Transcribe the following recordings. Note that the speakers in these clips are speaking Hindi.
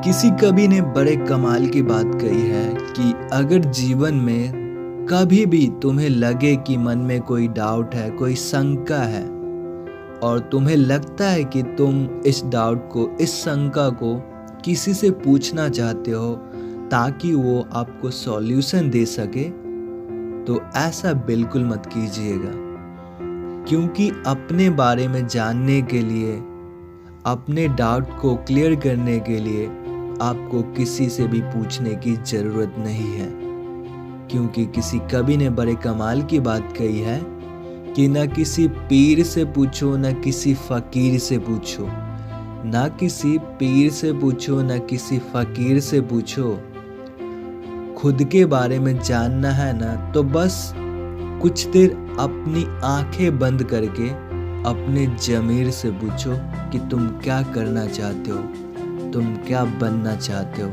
किसी कवि ने बड़े कमाल की बात कही है कि अगर जीवन में कभी भी तुम्हें लगे कि मन में कोई डाउट है, कोई शंका है और तुम्हें लगता है कि तुम इस डाउट को, इस शंका को किसी से पूछना चाहते हो ताकि वो आपको सॉल्यूशन दे सके, तो ऐसा बिल्कुल मत कीजिएगा। क्योंकि अपने बारे में जानने के लिए, अपने डाउट को क्लियर करने के लिए आपको किसी से भी पूछने की ज़रूरत नहीं है। क्योंकि किसी कवि ने बड़े कमाल की बात कही है कि न किसी पीर से पूछो, न किसी फ़कीर से पूछो, न किसी पीर से पूछो, न किसी फ़कीर से पूछो। खुद के बारे में जानना है ना, तो बस कुछ देर अपनी आंखें बंद करके अपने ज़मीर से पूछो कि तुम क्या करना चाहते हो, तुम क्या बनना चाहते हो।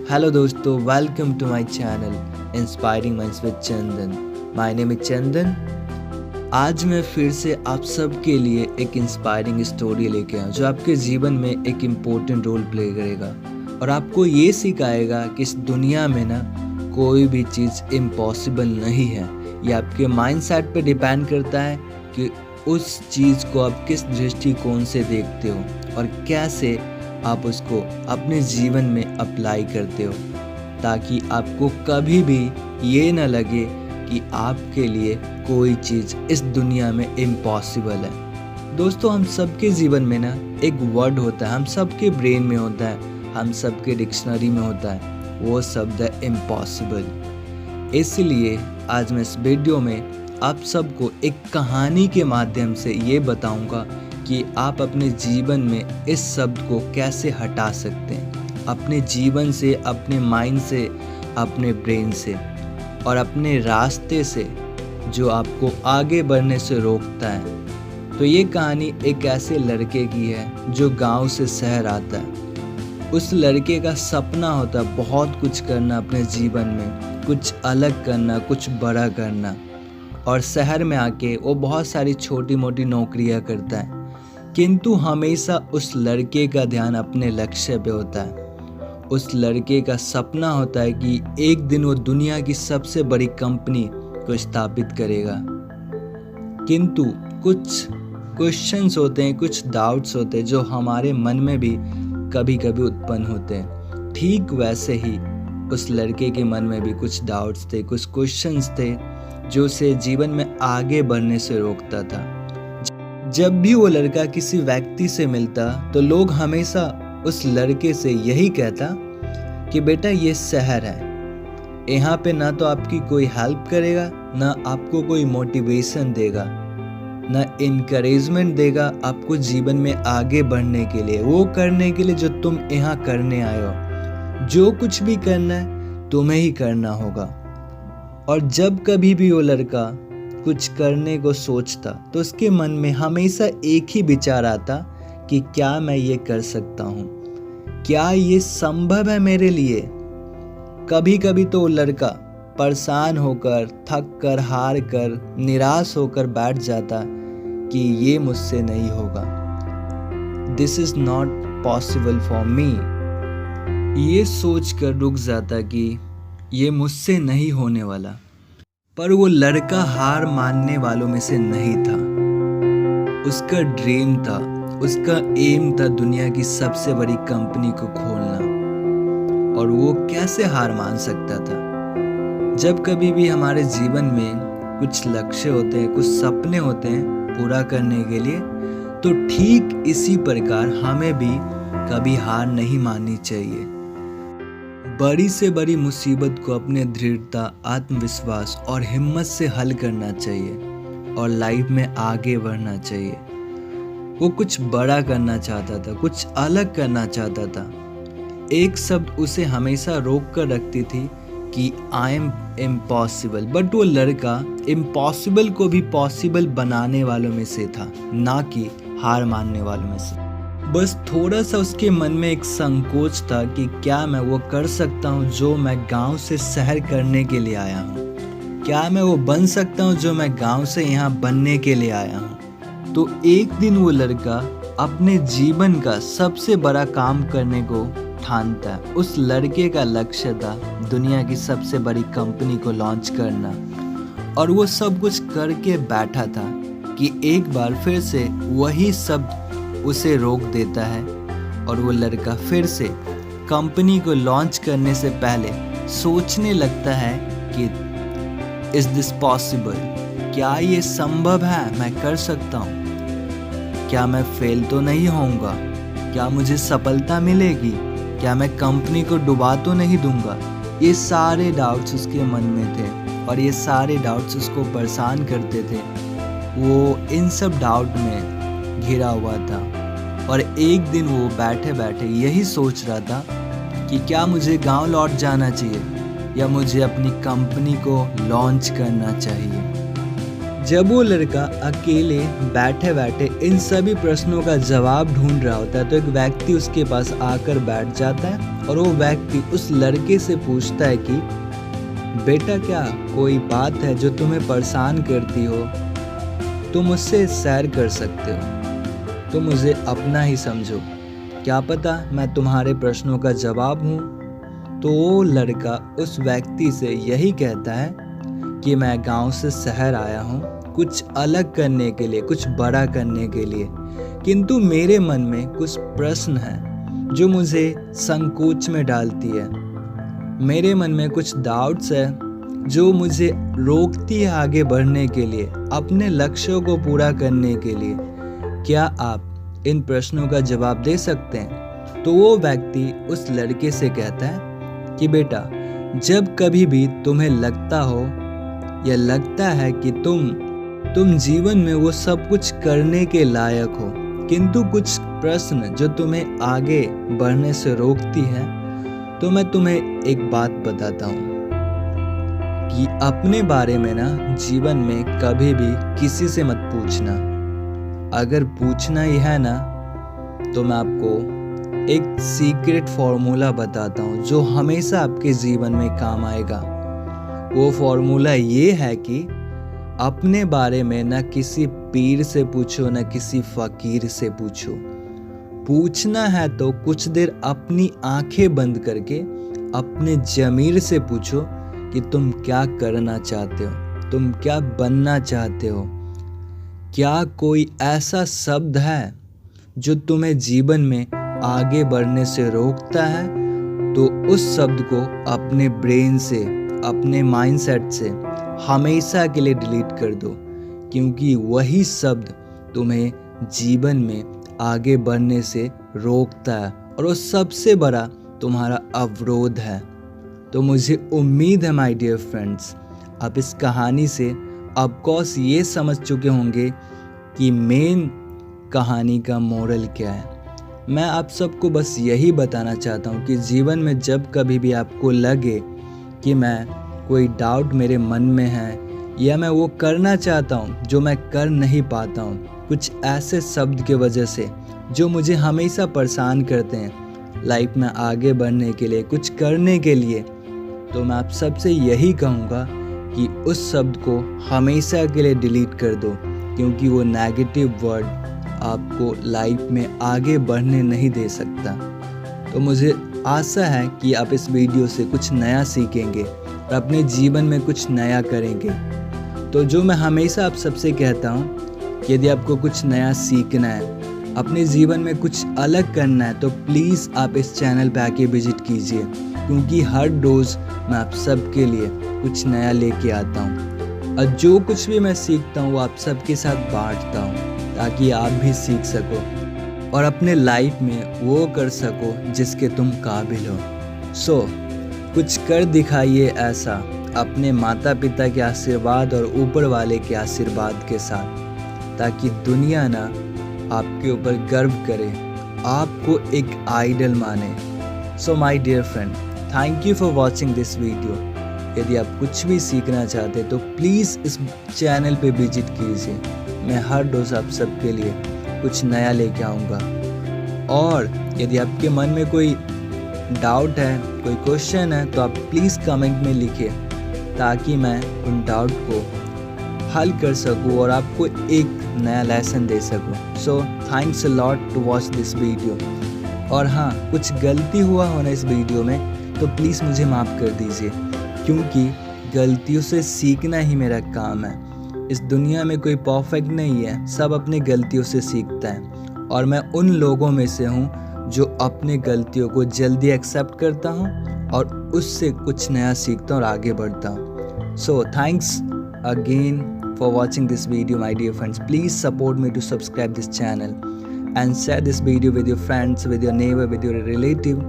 हेलो दोस्तों, welcome to my channel inspiring minds with Chandan. My name is Chandan. आज मैं फिर से आप सब के लिए एक इंस्पायरिंग स्टोरी लेके आया जो आपके जीवन में एक इम्पोर्टेंट रोल प्ले करेगा और आपको ये सिखाएगा कि इस दुनिया में ना कोई भी चीज़ इम्पॉसिबल नहीं है। ये आपके माइंडसेट पे डिपेंड करता है कि उस चीज़ को आप किस दृष्टिकोण से देखते हो और कैसे आप उसको अपने जीवन में अप्लाई करते हो, ताकि आपको कभी भी ये ना लगे कि आपके लिए कोई चीज़ इस दुनिया में इम्पॉसिबल है। दोस्तों, हम सबके जीवन में ना एक वर्ड होता है, हम सबके ब्रेन में होता है, हम सबके डिक्शनरी में होता है, वो शब्द है इम्पॉसिबल। इसलिए आज मैं इस वीडियो में आप सबको एक कहानी के माध्यम से ये बताऊंगा कि आप अपने जीवन में इस शब्द को कैसे हटा सकते हैं, अपने जीवन से, अपने माइंड से, अपने ब्रेन से और अपने रास्ते से जो आपको आगे बढ़ने से रोकता है। तो ये कहानी एक ऐसे लड़के की है जो गांव से शहर आता है। उस लड़के का सपना होता है बहुत कुछ करना अपने जीवन में, कुछ अलग करना, कुछ बड़ा करना। और शहर में आके वो बहुत सारी छोटी मोटी नौकरियां करता है, किंतु हमेशा उस लड़के का ध्यान अपने लक्ष्य पे होता है। उस लड़के का सपना होता है कि एक दिन वो दुनिया की सबसे बड़ी कंपनी को स्थापित करेगा। किंतु कुछ क्वेश्चंस होते हैं, कुछ डाउट्स होते हैं जो हमारे मन में भी कभी कभी उत्पन्न होते हैं। ठीक वैसे ही उस लड़के के मन में भी कुछ डाउट्स थे, कुछ क्वेश्चंस थे जो उसे जीवन में आगे बढ़ने से रोकता था। जब भी वो लड़का किसी व्यक्ति से मिलता तो लोग हमेशा उस लड़के से यही कहता कि बेटा ये शहर है, यहाँ पे ना तो आपकी कोई हेल्प करेगा, ना आपको कोई मोटिवेशन देगा, ना इनकरेजमेंट देगा आपको जीवन में आगे बढ़ने के लिए, वो करने के लिए जो तुम यहाँ करने आए हो। जो कुछ भी करना है तुम्हें ही करना होगा। और जब कभी भी वो लड़का कुछ करने को सोचता तो उसके मन में हमेशा एक ही विचार आता कि क्या मैं ये कर सकता हूँ, क्या ये संभव है मेरे लिए। कभी कभी तो वो लड़का परेशान होकर, थक कर, हार कर, निराश होकर बैठ जाता कि ये मुझसे नहीं होगा, this is not possible for me. ये सोच कर रुक जाता कि ये मुझसे नहीं होने वाला। पर वो लड़का हार मानने वालों में से नहीं था। उसका ड्रीम था, उसका एम था दुनिया की सबसे बड़ी कंपनी को खोलना। और वो कैसे हार मान सकता था। जब कभी भी हमारे जीवन में कुछ लक्ष्य होते हैं, कुछ सपने होते हैं पूरा करने के लिए, तो ठीक इसी प्रकार हमें भी कभी हार नहीं माननी चाहिए। बड़ी से बड़ी मुसीबत को अपने दृढ़ता, आत्मविश्वास और हिम्मत से हल करना चाहिए और लाइफ में आगे बढ़ना चाहिए। वो कुछ बड़ा करना चाहता था, कुछ अलग करना चाहता था। एक शब्द उसे हमेशा रोक कर रखती थी कि आई एम इम्पॉसिबल। बट वो लड़का इम्पॉसिबल को भी पॉसिबल बनाने वालों में से था, ना कि हार मानने वालों में से। बस थोड़ा सा उसके मन में एक संकोच था कि क्या मैं वो कर सकता हूँ जो मैं गांव से शहर करने के लिए आया हूँ, क्या मैं वो बन सकता हूँ जो मैं गांव से यहाँ बनने के लिए आया हूँ। तो एक दिन वो लड़का अपने जीवन का सबसे बड़ा काम करने को ठानता है। उस लड़के का लक्ष्य था दुनिया की सबसे बड़ी कंपनी को लॉन्च करना, और वो सब कुछ करके बैठा था कि एक बार फिर से वही शब्द उसे रोक देता है, और वो लड़का फिर से कंपनी को लॉन्च करने से पहले सोचने लगता है कि इज़ दिस पॉसिबल, क्या ये संभव है, मैं कर सकता हूँ, क्या मैं फेल तो नहीं होऊंगा, क्या मुझे सफलता मिलेगी, क्या मैं कंपनी को डुबा तो नहीं दूंगा। ये सारे डाउट्स उसके मन में थे और ये सारे डाउट्स उसको परेशान करते थे। वो इन सब डाउट में घिरा हुआ था और एक दिन वो बैठे बैठे यही सोच रहा था कि क्या मुझे गांव लौट जाना चाहिए या मुझे अपनी कंपनी को लॉन्च करना चाहिए। जब वो लड़का अकेले बैठे बैठे इन सभी प्रश्नों का जवाब ढूंढ रहा होता है तो एक व्यक्ति उसके पास आकर बैठ जाता है और वो व्यक्ति उस लड़के से पूछता है कि बेटा, क्या कोई बात है जो तुम्हें परेशान करती हो? तुम मुझसे शेयर कर सकते हो, तुम मुझे अपना ही समझो, क्या पता मैं तुम्हारे प्रश्नों का जवाब हूँ। तो वो लड़का उस व्यक्ति से यही कहता है कि मैं गांव से शहर आया हूँ कुछ अलग करने के लिए, कुछ बड़ा करने के लिए, किंतु मेरे मन में कुछ प्रश्न हैं जो मुझे संकोच में डालती है। मेरे मन में कुछ डाउट्स है जो मुझे रोकती है आगे बढ़ने के लिए, अपने लक्ष्यों को पूरा करने के लिए। क्या आप इन प्रश्नों का जवाब दे सकते हैं? तो वो व्यक्ति उस लड़के से कहता है कि बेटा, जब कभी भी तुम्हें लगता हो या लगता है कि तुम जीवन में वो सब कुछ करने के लायक हो, किंतु कुछ प्रश्न जो तुम्हें आगे बढ़ने से रोकती है, तो मैं तुम्हें एक बात बताता हूँ कि अपने बारे में ना जीवन में कभी भी किसी से मत पूछना। अगर पूछना ही है ना तो मैं आपको एक सीक्रेट फॉर्मूला बताता हूँ जो हमेशा आपके जीवन में काम आएगा। वो फॉर्मूला ये है कि अपने बारे में ना किसी पीर से पूछो ना किसी फकीर से पूछो। पूछना है तो कुछ देर अपनी आंखें बंद करके अपने ज़मीर से पूछो कि तुम क्या करना चाहते हो, तुम क्या बनना चाहते हो। क्या कोई ऐसा शब्द है जो तुम्हें जीवन में आगे बढ़ने से रोकता है? तो उस शब्द को अपने ब्रेन से, अपने माइंडसेट से हमेशा के लिए डिलीट कर दो, क्योंकि वही शब्द तुम्हें जीवन में आगे बढ़ने से रोकता है और वो सबसे बड़ा तुम्हारा अवरोध है। तो मुझे उम्मीद है माय डियर फ्रेंड्स, आप इस कहानी से ऑफकोर्स ये समझ चुके होंगे कि मेन कहानी का मोरल क्या है। मैं आप सबको बस यही बताना चाहता हूँ कि जीवन में जब कभी भी आपको लगे कि कोई डाउट मेरे मन में है या मैं वो करना चाहता हूँ जो मैं कर नहीं पाता हूँ, कुछ ऐसे शब्द के वजह से जो मुझे हमेशा परेशान करते हैं लाइफ में आगे बढ़ने के लिए, कुछ करने के लिए, तो मैं आप सबसे यही कहूँगा कि उस शब्द को हमेशा के लिए डिलीट कर दो, क्योंकि वो नेगेटिव वर्ड आपको लाइफ में आगे बढ़ने नहीं दे सकता। तो मुझे आशा है कि आप इस वीडियो से कुछ नया सीखेंगे और अपने जीवन में कुछ नया करेंगे। तो जो मैं हमेशा आप सबसे कहता हूँ, यदि आपको कुछ नया सीखना है, अपने जीवन में कुछ अलग करना है, तो प्लीज़ आप इस चैनल पे आके विजिट कीजिए, क्योंकि हर रोज़ मैं आप सबके लिए कुछ नया लेके आता हूँ और जो कुछ भी मैं सीखता हूँ वो आप सबके साथ बांटता हूँ, ताकि आप भी सीख सको और अपने लाइफ में वो कर सको जिसके तुम काबिल हो। सो कुछ कर दिखाइए ऐसा अपने माता पिता के आशीर्वाद और ऊपर वाले के आशीर्वाद के साथ, ताकि दुनिया ना आपके ऊपर गर्व करे, आपको एक आइडल माने। So my dear friend, thank you for watching this video. यदि आप कुछ भी सीखना चाहते तो प्लीज़ इस चैनल पे विजिट कीजिए। मैं हर रोज़ आप सबके लिए कुछ नया लेके आऊँगा। और यदि आपके मन में कोई डाउट है, कोई क्वेश्चन है, तो आप प्लीज़ कमेंट में लिखिए, ताकि मैं उन डाउट को हल कर सकूं और आपको एक नया लेसन दे सकूं। So thanks a lot to watch this video. और हाँ, कुछ गलती हुआ हो ना इस वीडियो में तो प्लीज़ मुझे माफ़ कर दीजिए, क्योंकि गलतियों से सीखना ही मेरा काम है। इस दुनिया में कोई परफेक्ट नहीं है, सब अपनी गलतियों से सीखता है और मैं उन लोगों में से हूँ जो अपनी गलतियों को जल्दी एक्सेप्ट करता हूँ और उससे कुछ नया सीखता हूँ और आगे बढ़ता हूँ। So thanks again for watching this video, my dear friends. Please support me to subscribe this channel and share this video with your friends, with your neighbor, with your relative,